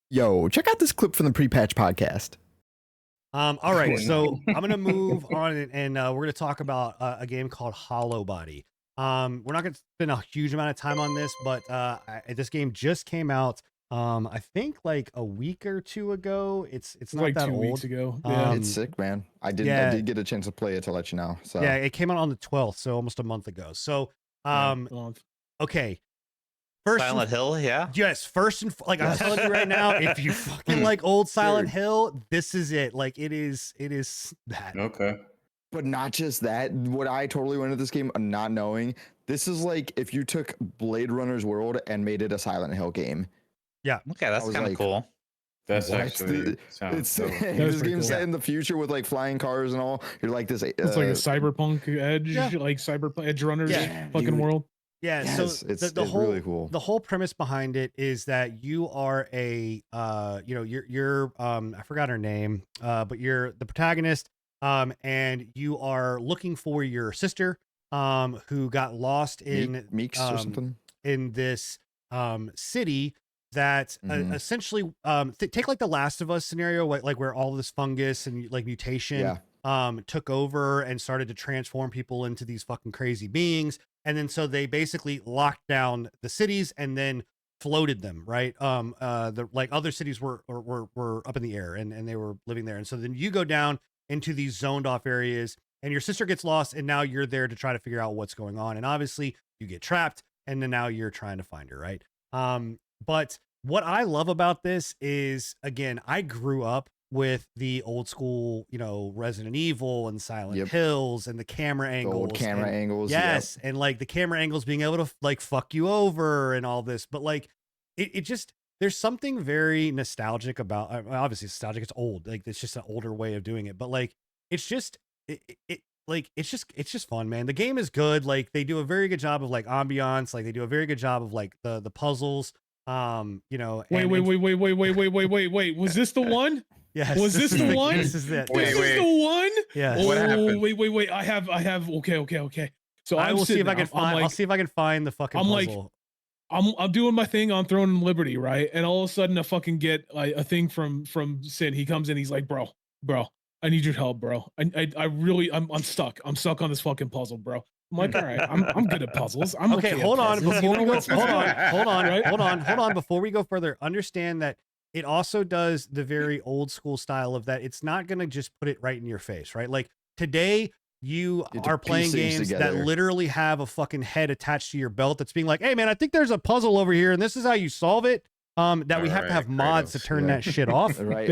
Yo, check out this clip from the pre-patch podcast. All right, so I'm gonna move on and we're gonna talk about a game called Hollowbody. We're not gonna spend a huge amount of time on this, but this game just came out. I think like a week or two ago. It's not like that 2 old. weeks ago. Yeah. It's sick, man. I did get a chance to play it to let you know. So yeah, it came out on the 12th, so almost a month ago. So okay. First Silent Hill, yeah. Yes, first and like I'm telling you right now, if you fucking like old Silent Hill, this is it. Like it is that. Okay. But not just that. What I totally went into this game not knowing, this is like if you took Blade Runner's world and made it a Silent Hill game. Yeah. Okay, that's kind of like, cool. That's What? actually It's so this game's cool. set in the future with like flying cars and all. You're like this. It's like a cyberpunk edge, like cyberpunk edge runners fucking dude. world. Yeah, Yes, so it's whole really cool. The whole premise behind it is that you are a you're I forgot her name, but you're the protagonist, and you are looking for your sister, who got lost in Meeks or something in this city that essentially take like the Last of Us scenario, like where all this fungus and like mutation took over and started to transform people into these fucking crazy beings. And then so they basically locked down the cities and then floated them, right? The like other cities were up in the air and they were living there. And so then you go down into these zoned off areas and your sister gets lost and now you're there to try to figure out what's going on. And obviously you get trapped and then now you're trying to find her, right? But what I love about this is, again, I grew up with the old school, Resident Evil and Silent Hills and the camera angles. The old camera angles. Yes. And like the camera angles being able to like fuck you over and all this. But like it just, there's something very nostalgic about, obviously it's nostalgic, it's old. Like it's just an older way of doing it. But like, it's just, it's just fun, man. The game is good. Like they do a very good job of like ambiance. Like they do a very good job of like the puzzles. Wait. Was this the one? Yes. Was this the one? This is it. This is the one? Yeah. What happened? Wait. I have. Okay. So I will see if I can find. I'll see if I can find the fucking puzzle. I'm doing my thing on Throne and Liberty, right? And all of a sudden, I fucking get a thing from Sid. He comes in. He's like, bro, I need your help, bro. I'm stuck. I'm stuck on this fucking puzzle, bro. I'm like, all right, I'm good at puzzles. I'm okay. Hold on. Before Before we go, hold on. Right? Hold on. Before we go further, understand that it also does the very old school style of that. It's not going to just put it right in your face, right? Like today you are playing games that literally have a fucking head attached to your belt that's being like, hey man, I think there's a puzzle over here and this is how you solve it. That we have to have mods to turn that shit off. Right.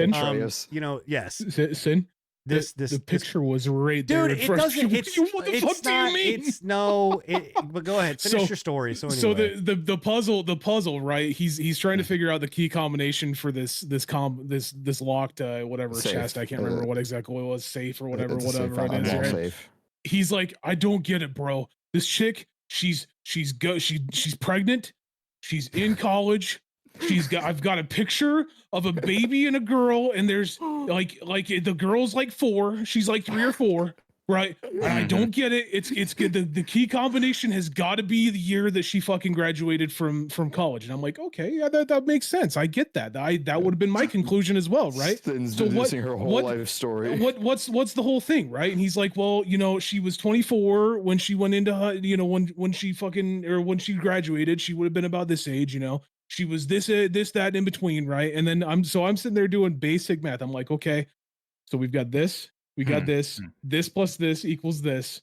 Yes. Sin. The picture was right there. Dude, it doesn't. What the fuck do you mean? But go ahead. Finish your story. So anyway. the puzzle, right? He's trying to figure out the key combination for this locked whatever safe. chest. I can't remember what exactly it was, safe or whatever it is. Right? Safe. He's like, I don't get it, bro. This chick, she's pregnant. She's in college. I've got a picture of a baby and a girl, and there's like the girl's like 4, she's like 3 or 4, right? And I don't get it. It's good. The key combination has got to be the year that she fucking graduated from college. And I'm like, okay, yeah, that makes sense. I get that. That would have been my conclusion as well, right? So her whole life story. What's the whole thing, right? And he's like, well, she was 24 when she went into when she when she graduated, she would have been about this age, She was this, that in between, right? And then I'm sitting there doing basic math. I'm like, okay, so we've got this, this plus this equals this.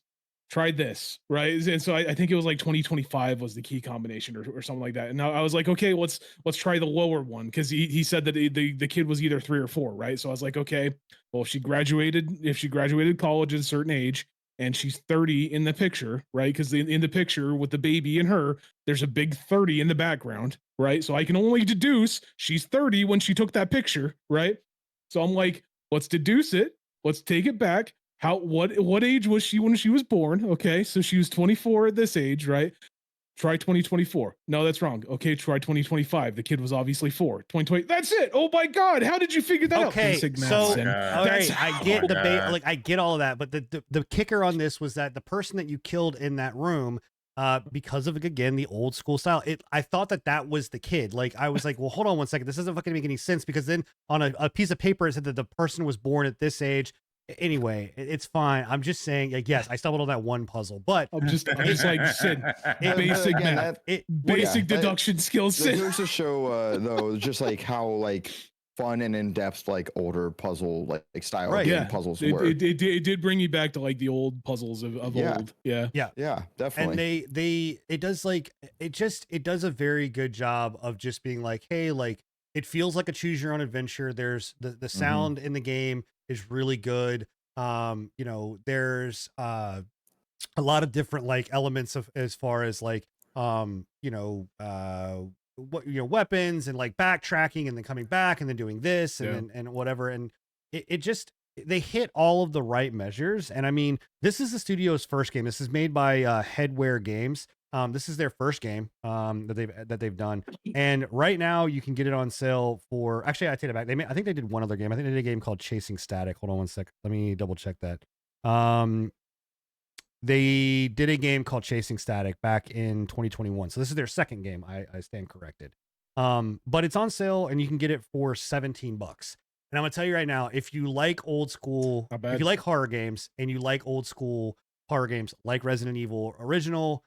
Try this, right? And so I think it was like 2025 was the key combination or something like that. And now I was like, okay, let's try the lower one because he said that the kid was either 3 or 4, right? So I was like, okay, well, if she graduated college at a certain age, and she's 30 in the picture, right? Because in the picture with the baby and her, there's a big 30 in the background, right? So I can only deduce she's 30 when she took that picture, right? So I'm like, let's deduce it. Let's take it back. What age was she when she was born? Okay, so she was 24 at this age, right? Try 2024. No, that's wrong. Okay, try 2025. The kid was obviously 4. 2020. That's it. Oh my God. How did you figure that out? Okay, so all right, I get I get all of that, but the kicker on this was that the person that you killed in that room because of, again, the old school style. I thought that was the kid. Like, I was like, well, hold on one second, this doesn't fucking make any sense, because then on a piece of paper it said that the person was born at this age. Anyway, it's fine. I'm just saying, like, yes, I stumbled on that one puzzle, but I'm just like you said, basic again, math, that- basic deduction skills. That goes to show though, just like how like fun and in-depth like older puzzle like style game puzzles were. It did bring me back to like the old puzzles of old. Yeah, definitely. And it does a very good job of just being like, hey, like, it feels like a choose your own adventure. There's the sound in the game is really good. You know, there's a lot of different like elements of, as far as like weapons and like backtracking and then coming back and then doing this and whatever. And it just, they hit all of the right measures. And I mean, this is the studio's first game. This is made by Headwear Games. This is their first game that they've done, and right now you can get it on sale for. Actually, I take it back. I think they did one other game. I think they did a game called Chasing Static. Hold on one sec. Let me double check that. They did a game called Chasing Static back in 2021. So this is their second game. I stand corrected. But it's on sale and you can get it for $17. And I'm gonna tell you right now, if you like old school, if you like horror games and you like old school horror games like Resident Evil Original,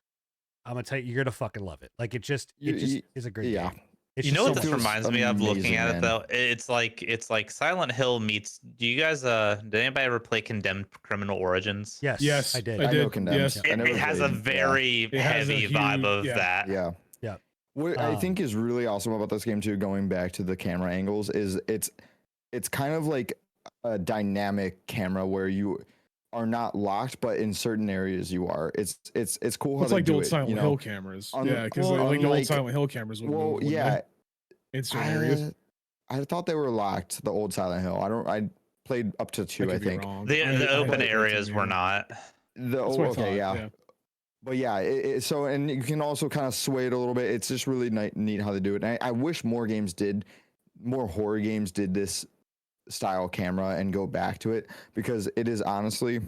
I'm gonna tell you, you're gonna fucking love it. Like, it just is a great game. You know what this reminds me of looking at it though? It's like Silent Hill meets. Do you guys did anybody ever play Condemned Criminal Origins? Yes, I did. I know Condemned. Yes. It has a very heavy vibe of that. Yeah. What I think is really awesome about this game too, going back to the camera angles, is it's kind of like a dynamic camera where you are not locked, but in certain areas you are. It's cool how it's they like do the old it, Silent Hill cameras. Because like the old Silent Hill cameras would move, in certain areas. I thought they were locked, the old Silent Hill. I played up to 2, I think. The open areas were not. But yeah, so, and you can also kind of sway it a little bit. It's just really neat how they do it. And I wish more horror games did this style camera and go back to it, because it is honestly,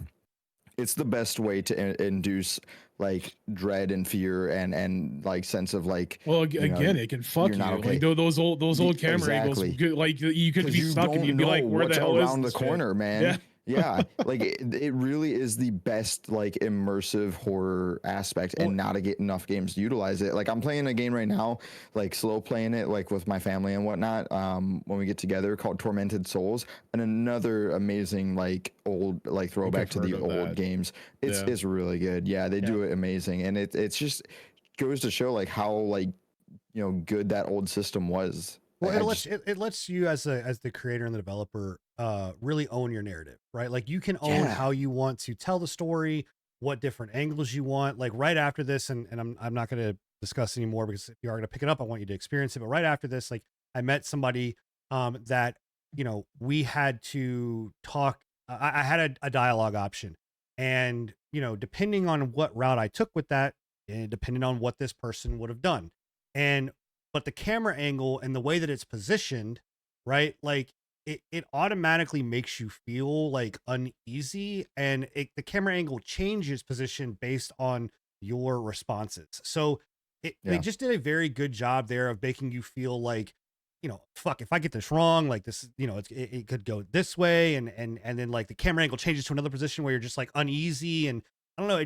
it's the best way to induce like dread and fear and like sense of like, well, again, it can fuck you. Okay. Like those old camera angles, like you could be stuck and you'd be like, where the hell is around the corner, man? Yeah, like it really is the best like immersive horror aspect, and not to get enough games to utilize it. Like, I'm playing a game right now, like slow playing it, like with my family and whatnot. When we get together, called Tormented Souls, and another amazing like old like throwback to the old games. It's really good. Yeah, they do it amazing, and it's just goes to show like how like good that old system was. Well, it lets you as the creator and the developer really own your narrative, right? Like, you can own how you want to tell the story, what different angles you want. Like, right after this, and I'm not going to discuss anymore, because if you are going to pick it up, I want you to experience it. But right after this, like, I met somebody that we had to talk. I had a dialogue option, and depending on what route I took with that, and depending on what this person would have done, but the camera angle and the way that it's positioned, right? Like, it automatically makes you feel like uneasy, and the camera angle changes position based on your responses. So they just did a very good job there of making you feel like, fuck, if I get this wrong, like this, it could go this way. And then like the camera angle changes to another position where you're just like uneasy. And I don't know,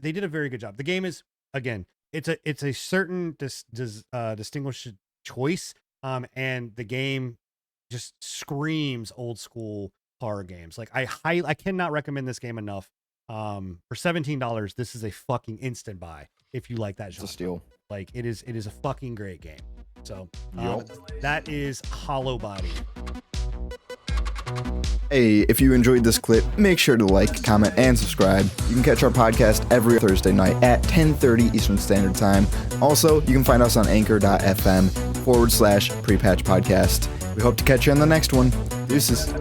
they did a very good job. The game is, again, it's a certain distinguished choice. And the game just screams old school horror games. Like, I cannot recommend this game enough. For $17, this is a fucking instant buy if you like that genre. It's a steal. Like, it is a fucking great game. So that is Hollowbody. Hey, if you enjoyed this clip, make sure to like, comment, and subscribe. You can catch our podcast every Thursday night at 10:30 Eastern Standard Time. Also, you can find us on anchor.fm/prepatch podcast. We hope to catch you on the next one. Deuces.